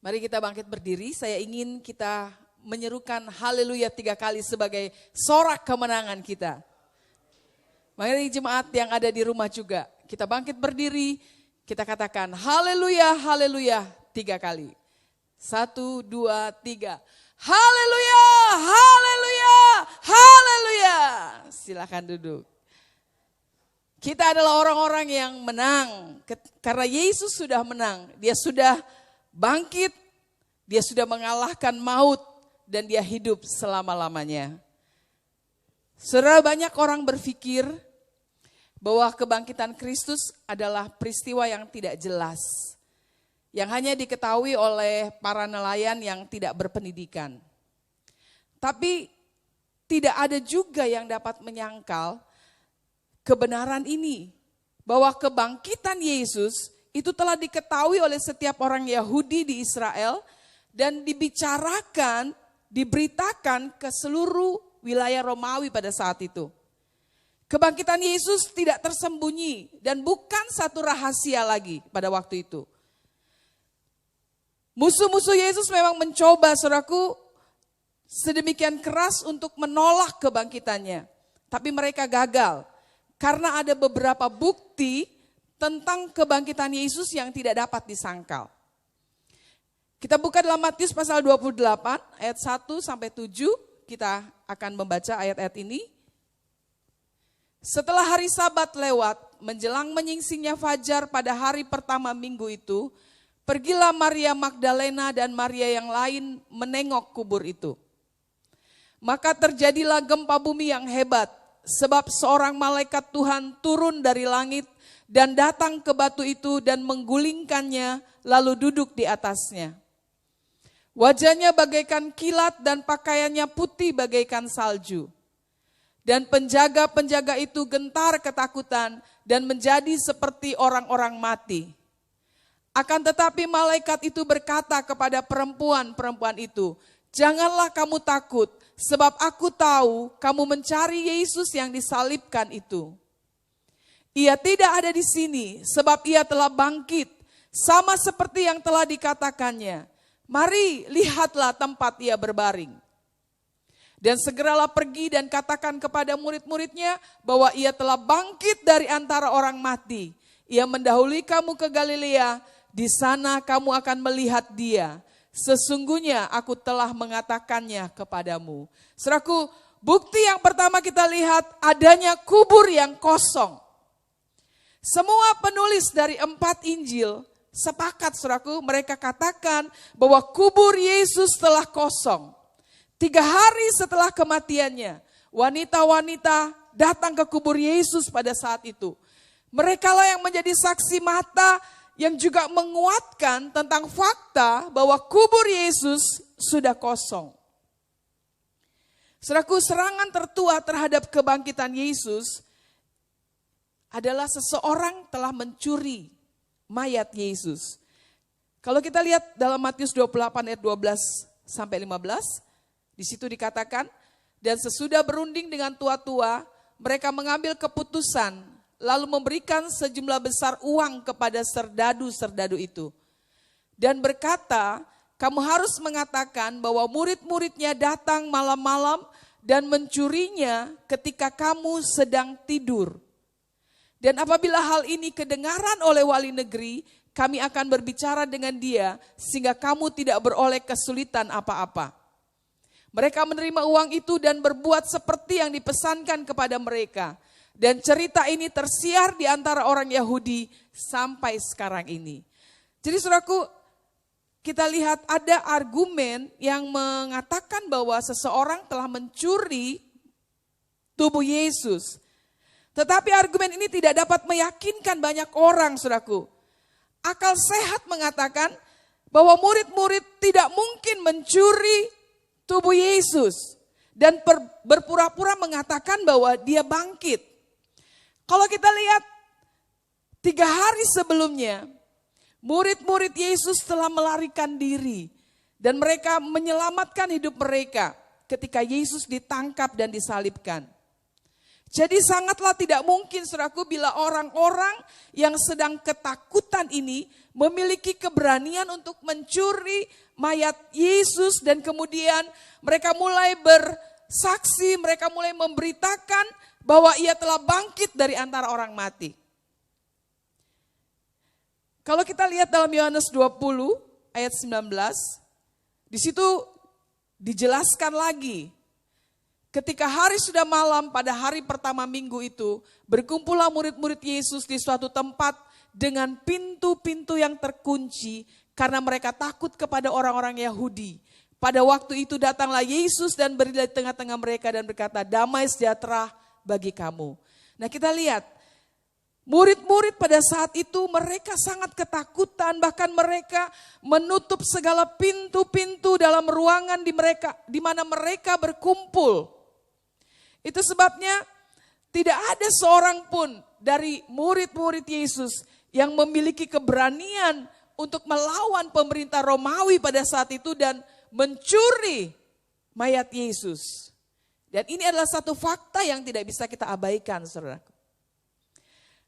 Mari kita bangkit berdiri, saya ingin kita menyerukan haleluya 3 kali sebagai sorak kemenangan kita. Mari jemaat yang ada di rumah juga, kita bangkit berdiri, kita katakan haleluya, haleluya 3 kali. 1, 2, 3. Haleluya, haleluya, haleluya. Silakan duduk. Kita adalah orang-orang yang menang karena Yesus sudah menang. Dia sudah bangkit, dia sudah mengalahkan maut dan dia hidup selama-lamanya. Saudara, banyak orang berpikir bahwa kebangkitan Kristus adalah peristiwa yang tidak jelas, yang hanya diketahui oleh para nelayan yang tidak berpendidikan. Tapi tidak ada juga yang dapat menyangkal kebenaran ini, bahwa kebangkitan Yesus itu telah diketahui oleh setiap orang Yahudi di Israel dan dibicarakan, diberitakan ke seluruh wilayah Romawi pada saat itu. Kebangkitan Yesus tidak tersembunyi dan bukan satu rahasia lagi pada waktu itu. Musuh-musuh Yesus memang mencoba, saudaraku, sedemikian keras untuk menolak kebangkitannya. Tapi mereka gagal karena ada beberapa bukti tentang kebangkitan Yesus yang tidak dapat disangkal. Kita buka dalam Matius pasal 28 ayat 1 sampai 7, kita akan membaca ayat-ayat ini. Setelah hari Sabat lewat, menjelang menyingsingnya fajar pada hari pertama minggu itu, pergilah Maria Magdalena dan Maria yang lain menengok kubur itu. Maka terjadilah gempa bumi yang hebat, sebab seorang malaikat Tuhan turun dari langit dan datang ke batu itu dan menggulingkannya lalu duduk di atasnya. Wajahnya bagaikan kilat dan pakaiannya putih bagaikan salju. Dan penjaga-penjaga itu gentar ketakutan dan menjadi seperti orang-orang mati. Akan tetapi malaikat itu berkata kepada perempuan-perempuan itu, "Janganlah kamu takut, sebab aku tahu kamu mencari Yesus yang disalibkan itu. Ia tidak ada di sini, sebab ia telah bangkit, sama seperti yang telah dikatakannya. Mari, lihatlah tempat ia berbaring." Dan segeralah pergi dan katakan kepada murid-muridnya bahwa ia telah bangkit dari antara orang mati. Ia mendahului kamu ke Galilea, di sana kamu akan melihat dia. Sesungguhnya aku telah mengatakannya kepadamu. Saudaraku, bukti yang pertama kita lihat adanya kubur yang kosong. Semua penulis dari 4 Injil sepakat, saudaraku, mereka katakan bahwa kubur Yesus telah kosong. 3 hari setelah kematiannya, wanita-wanita datang ke kubur Yesus pada saat itu. Mereka lah yang menjadi saksi mata yang juga menguatkan tentang fakta bahwa kubur Yesus sudah kosong. Saudaraku, serangan tertua terhadap kebangkitan Yesus adalah seseorang telah mencuri mayat Yesus. Kalau kita lihat dalam Matius 28 ayat 12 sampai 15, di situ dikatakan, dan sesudah berunding dengan tua-tua, mereka mengambil keputusan, lalu memberikan sejumlah besar uang kepada serdadu-serdadu itu. Dan berkata, kamu harus mengatakan bahwa murid-muridnya datang malam-malam dan mencurinya ketika kamu sedang tidur. Dan apabila hal ini kedengaran oleh wali negeri, kami akan berbicara dengan dia sehingga kamu tidak beroleh kesulitan apa-apa. Mereka menerima uang itu dan berbuat seperti yang dipesankan kepada mereka. Dan cerita ini tersiar di antara orang Yahudi sampai sekarang ini. Jadi saudaraku, kita lihat ada argumen yang mengatakan bahwa seseorang telah mencuri tubuh Yesus. Tetapi argumen ini tidak dapat meyakinkan banyak orang, saudaraku. Akal sehat mengatakan bahwa murid-murid tidak mungkin mencuri tubuh Yesus dan berpura-pura mengatakan bahwa dia bangkit. Kalau kita lihat 3 hari sebelumnya, murid-murid Yesus telah melarikan diri dan mereka menyelamatkan hidup mereka ketika Yesus ditangkap dan disalibkan. Jadi sangatlah tidak mungkin saudaraku bila orang-orang yang sedang ketakutan ini memiliki keberanian untuk mencuri mayat Yesus dan kemudian mereka mulai bersaksi, mereka mulai memberitakan bahwa ia telah bangkit dari antara orang mati. Kalau kita lihat dalam Yohanes 20 ayat 19, di situ dijelaskan lagi. Ketika hari sudah malam pada hari pertama minggu itu, berkumpullah murid-murid Yesus di suatu tempat dengan pintu-pintu yang terkunci karena mereka takut kepada orang-orang Yahudi. Pada waktu itu datanglah Yesus dan berdiri di tengah-tengah mereka dan berkata, damai sejahtera bagi kamu. Nah kita lihat, murid-murid pada saat itu mereka sangat ketakutan, bahkan mereka menutup segala pintu-pintu dalam ruangan di mana mereka berkumpul. Itu sebabnya tidak ada seorang pun dari murid-murid Yesus yang memiliki keberanian untuk melawan pemerintah Romawi pada saat itu dan mencuri mayat Yesus. Dan ini adalah satu fakta yang tidak bisa kita abaikan, saudara.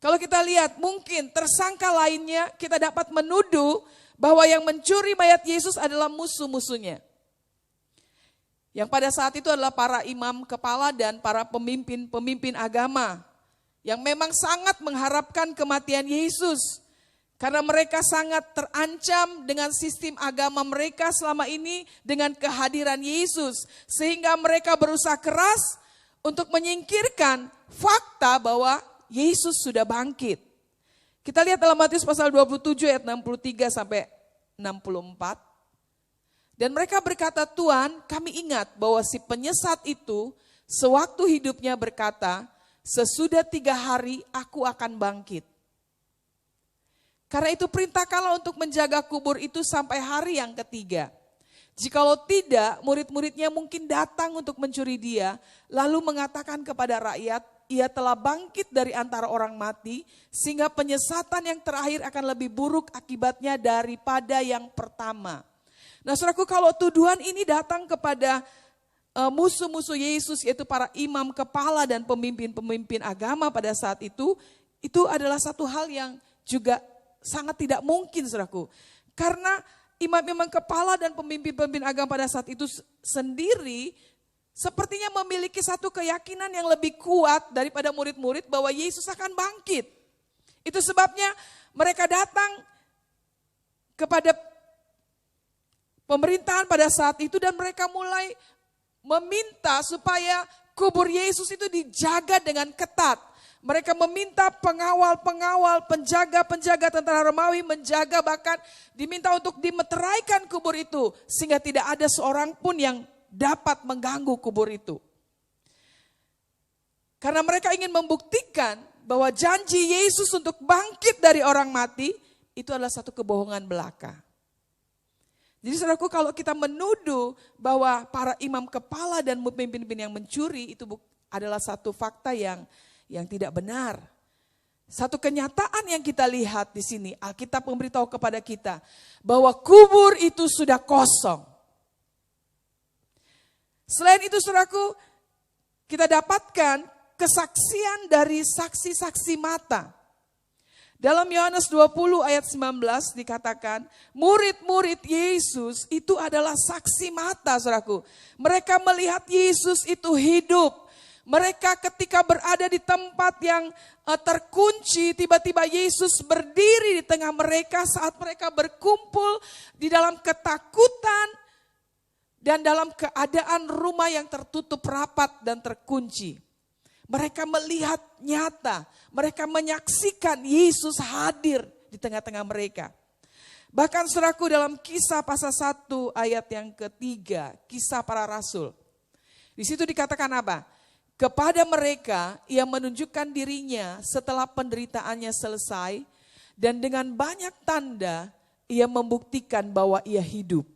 Kalau kita lihat mungkin tersangka lainnya kita dapat menuduh bahwa yang mencuri mayat Yesus adalah musuh-musuhnya. Yang pada saat itu adalah para imam kepala dan para pemimpin agama. Yang memang sangat mengharapkan kematian Yesus. Karena mereka sangat terancam dengan sistem agama mereka selama ini dengan kehadiran Yesus. Sehingga mereka berusaha keras untuk menyingkirkan fakta bahwa Yesus sudah bangkit. Kita lihat dalam Matius pasal 27 ayat 63 sampai 64. Dan mereka berkata, Tuhan, kami ingat bahwa si penyesat itu sewaktu hidupnya berkata, sesudah 3 hari aku akan bangkit. Karena itu perintahkanlah untuk menjaga kubur itu sampai hari yang ketiga. Jikalau tidak, murid-muridnya mungkin datang untuk mencuri dia, lalu mengatakan kepada rakyat, ia telah bangkit dari antara orang mati, sehingga penyesatan yang terakhir akan lebih buruk akibatnya daripada yang pertama. Nah saudaraku, kalau tuduhan ini datang kepada musuh-musuh Yesus, yaitu para imam kepala dan pemimpin-pemimpin agama pada saat itu adalah satu hal yang juga sangat tidak mungkin, saudaraku. Karena imam-imam kepala dan pemimpin-pemimpin agama pada saat itu sendiri sepertinya memiliki satu keyakinan yang lebih kuat daripada murid-murid bahwa Yesus akan bangkit. Itu sebabnya mereka datang kepada pemerintahan pada saat itu dan mereka mulai meminta supaya kubur Yesus itu dijaga dengan ketat. Mereka meminta pengawal-pengawal, penjaga-penjaga tentara Romawi menjaga, bahkan diminta untuk dimeteraikan kubur itu sehingga tidak ada seorang pun yang dapat mengganggu kubur itu. Karena mereka ingin membuktikan bahwa janji Yesus untuk bangkit dari orang mati itu adalah satu kebohongan belaka. Jadi saudaraku, kalau kita menuduh bahwa para imam kepala dan pemimpin-pemimpin yang mencuri itu adalah satu fakta yang tidak benar. Satu kenyataan yang kita lihat di sini, Alkitab memberitahu kepada kita bahwa kubur itu sudah kosong. Selain itu saudaraku, kita dapatkan kesaksian dari saksi-saksi mata. Dalam Yohanes 20 ayat 19 dikatakan, murid-murid Yesus itu adalah saksi mata, saudaraku. Mereka melihat Yesus itu hidup. Mereka ketika berada di tempat yang terkunci, tiba-tiba Yesus berdiri di tengah mereka saat mereka berkumpul di dalam ketakutan dan dalam keadaan rumah yang tertutup rapat dan terkunci. Mereka melihat nyata, mereka menyaksikan Yesus hadir di tengah-tengah mereka. Bahkan saudaraku, dalam Kisah pasal 1 ayat yang ketiga, Kisah para Rasul. Di situ dikatakan apa? Kepada mereka ia menunjukkan dirinya setelah penderitaannya selesai dan dengan banyak tanda ia membuktikan bahwa ia hidup.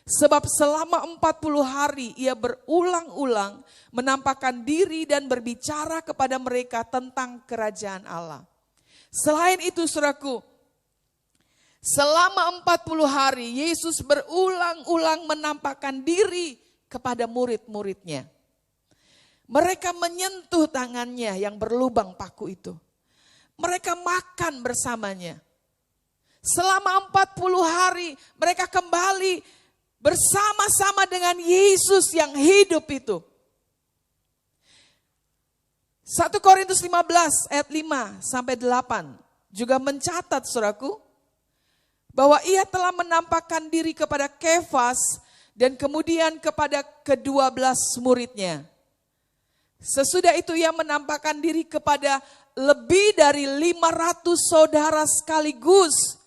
Sebab selama 40 hari ia berulang-ulang menampakkan diri dan berbicara kepada mereka tentang kerajaan Allah. Selain itu saudaraku, selama 40 hari Yesus berulang-ulang menampakkan diri kepada murid-muridnya. Mereka menyentuh tangannya yang berlubang paku itu. Mereka makan bersamanya. Selama 40 hari mereka kembali bersama-sama dengan Yesus yang hidup itu. 1 Korintus 15 ayat 5 sampai 8 juga mencatat saudaraku, bahwa ia telah menampakkan diri kepada Kefas dan kemudian kepada ke-12 muridnya. Sesudah itu ia menampakkan diri kepada lebih dari 500 saudara sekaligus.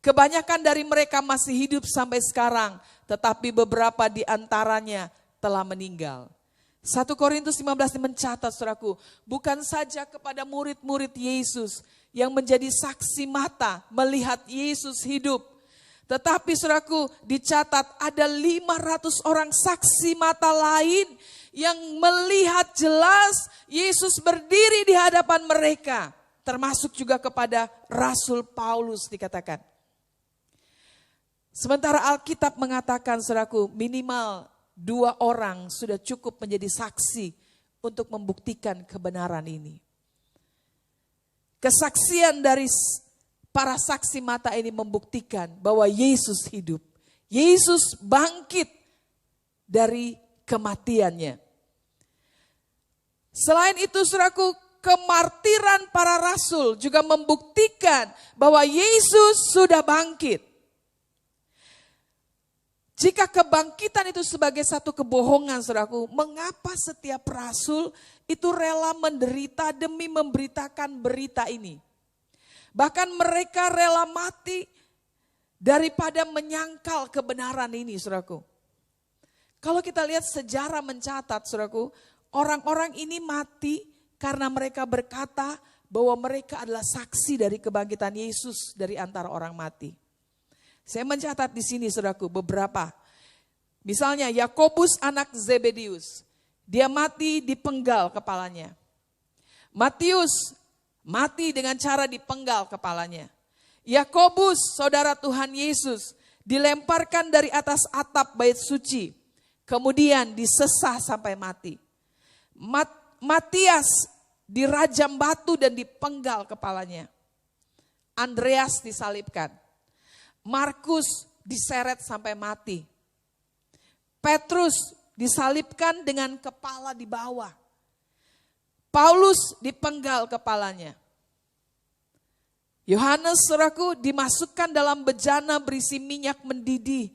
Kebanyakan dari mereka masih hidup sampai sekarang, tetapi beberapa di antaranya telah meninggal. 1 Korintus 15 mencatat saudaraku, bukan saja kepada murid-murid Yesus yang menjadi saksi mata melihat Yesus hidup. Tetapi saudaraku, dicatat ada 500 orang saksi mata lain yang melihat jelas Yesus berdiri di hadapan mereka. Termasuk juga kepada Rasul Paulus dikatakan. Sementara Alkitab mengatakan saudaraku, minimal 2 orang sudah cukup menjadi saksi untuk membuktikan kebenaran ini. Kesaksian dari para saksi mata ini membuktikan bahwa Yesus hidup. Yesus bangkit dari kematiannya. Selain itu saudaraku, kemartiran para rasul juga membuktikan bahwa Yesus sudah bangkit. Jika kebangkitan itu sebagai satu kebohongan saudaraku, mengapa setiap rasul itu rela menderita demi memberitakan berita ini? Bahkan mereka rela mati daripada menyangkal kebenaran ini saudaraku. Kalau kita lihat sejarah mencatat saudaraku, orang-orang ini mati karena mereka berkata bahwa mereka adalah saksi dari kebangkitan Yesus dari antara orang mati. Saya mencatat di sini saudaraku beberapa. Misalnya Yakobus anak Zebedius, dia mati dipenggal kepalanya. Matius mati dengan cara dipenggal kepalanya. Yakobus saudara Tuhan Yesus dilemparkan dari atas atap bait suci. Kemudian disesah sampai mati. Matias dirajam batu dan dipenggal kepalanya. Andreas disalibkan. Markus diseret sampai mati. Petrus disalibkan dengan kepala di bawah. Paulus dipenggal kepalanya. Yohanes saudaraku dimasukkan dalam bejana berisi minyak mendidih.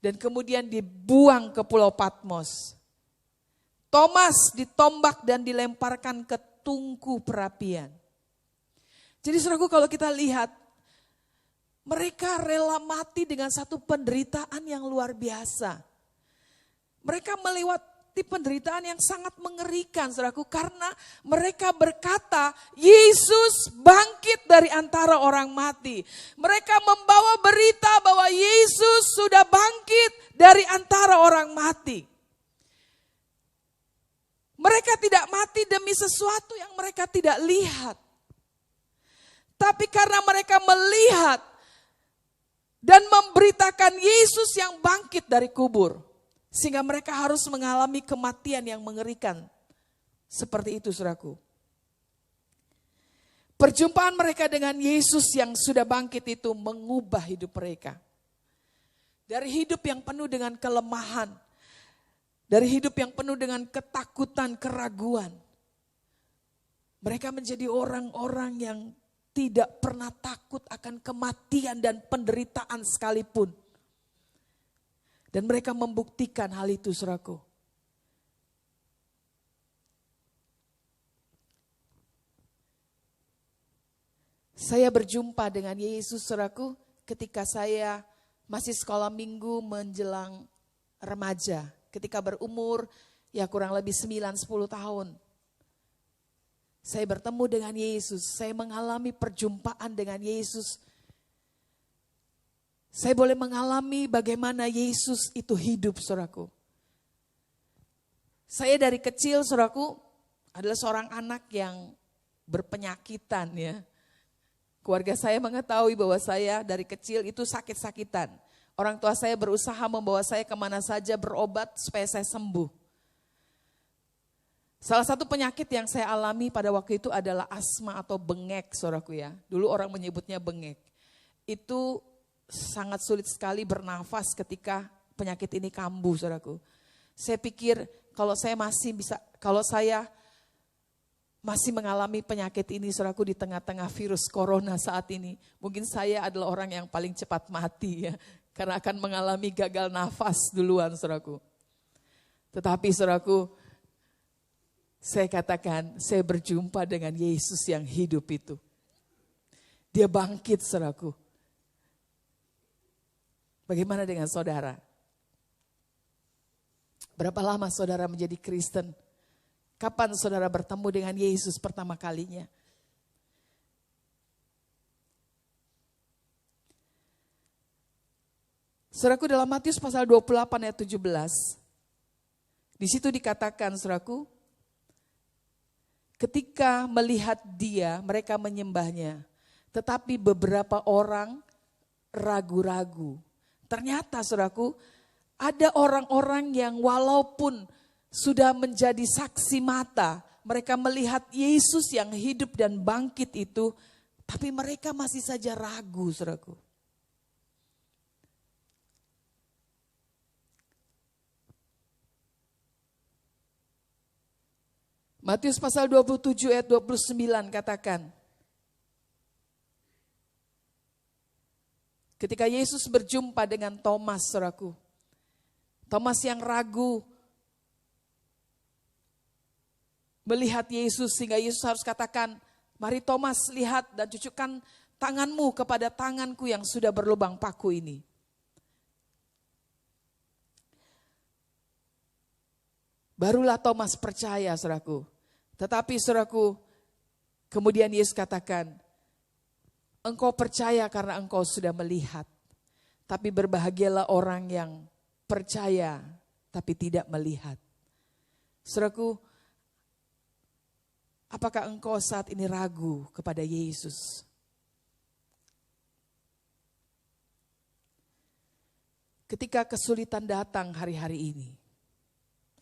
Dan kemudian dibuang ke Pulau Patmos. Thomas ditombak dan dilemparkan ke tungku perapian. Jadi saudaraku kalau kita lihat, mereka rela mati dengan satu penderitaan yang luar biasa. Mereka melewati penderitaan yang sangat mengerikan saudaraku, karena mereka berkata Yesus bangkit dari antara orang mati. Mereka membawa berita bahwa Yesus sudah bangkit dari antara orang mati. Mereka tidak mati demi sesuatu yang mereka tidak lihat. Tapi karena mereka melihat dan memberitakan Yesus yang bangkit dari kubur. Sehingga mereka harus mengalami kematian yang mengerikan. Seperti itu saudaraku. Perjumpaan mereka dengan Yesus yang sudah bangkit itu mengubah hidup mereka. Dari hidup yang penuh dengan kelemahan. Dari hidup yang penuh dengan ketakutan, keraguan. Mereka menjadi orang-orang yang tidak pernah takut akan kematian dan penderitaan sekalipun. Dan mereka membuktikan hal itu saudaraku. Saya berjumpa dengan Yesus saudaraku ketika saya masih sekolah minggu menjelang remaja. Ketika berumur ya kurang lebih 9-10 tahun. Saya bertemu dengan Yesus, saya mengalami perjumpaan dengan Yesus. Saya boleh mengalami bagaimana Yesus itu hidup saudaraku. Saya dari kecil saudaraku adalah seorang anak yang berpenyakitan ya. Keluarga saya mengetahui bahwa saya dari kecil itu sakit-sakitan. Orang tua saya berusaha membawa saya kemana saja berobat supaya saya sembuh. Salah satu penyakit yang saya alami pada waktu itu adalah asma atau bengek, saudaraku ya. Dulu orang menyebutnya bengek. Itu sangat sulit sekali bernafas ketika penyakit ini kambuh, saudaraku. Saya pikir kalau saya masih mengalami penyakit ini, saudaraku, di tengah-tengah virus corona saat ini, mungkin saya adalah orang yang paling cepat mati ya, karena akan mengalami gagal nafas duluan, saudaraku. Tetapi saudaraku, saya katakan, saya berjumpa dengan Yesus yang hidup itu. Dia bangkit, saudaraku. Bagaimana dengan saudara? Berapa lama saudara menjadi Kristen? Kapan saudara bertemu dengan Yesus pertama kalinya? Saudaraku, dalam Matius pasal 28 ayat 17. Di situ dikatakan, saudaraku, ketika melihat dia, mereka menyembahnya. Tetapi beberapa orang ragu-ragu. Ternyata, saudaraku, ada orang-orang yang walaupun sudah menjadi saksi mata, mereka melihat Yesus yang hidup dan bangkit itu, tapi mereka masih saja ragu, saudaraku. Matius pasal 27 ayat 29 katakan, ketika Yesus berjumpa dengan Thomas, saudaraku. Thomas yang ragu melihat Yesus sehingga Yesus harus katakan, mari Thomas lihat dan cucukkan tanganmu kepada tanganku yang sudah berlubang paku ini. Barulah Thomas percaya, saudaraku. Tetapi saudaraku, kemudian Yesus katakan, engkau percaya karena engkau sudah melihat. Tapi berbahagialah orang yang percaya tapi tidak melihat. Saudaraku, apakah engkau saat ini ragu kepada Yesus? Ketika kesulitan datang hari-hari ini,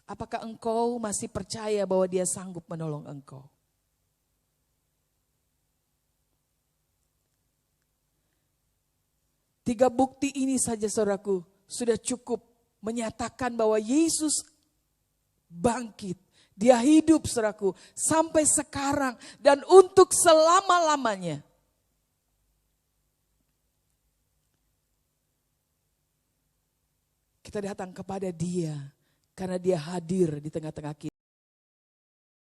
apakah engkau masih percaya bahwa Dia sanggup menolong engkau? Tiga bukti ini saja, saudaraku, sudah cukup menyatakan bahwa Yesus bangkit. Dia hidup, saudaraku, sampai sekarang dan untuk selama-lamanya. Kita datang kepada Dia karena Dia hadir di tengah-tengah kita.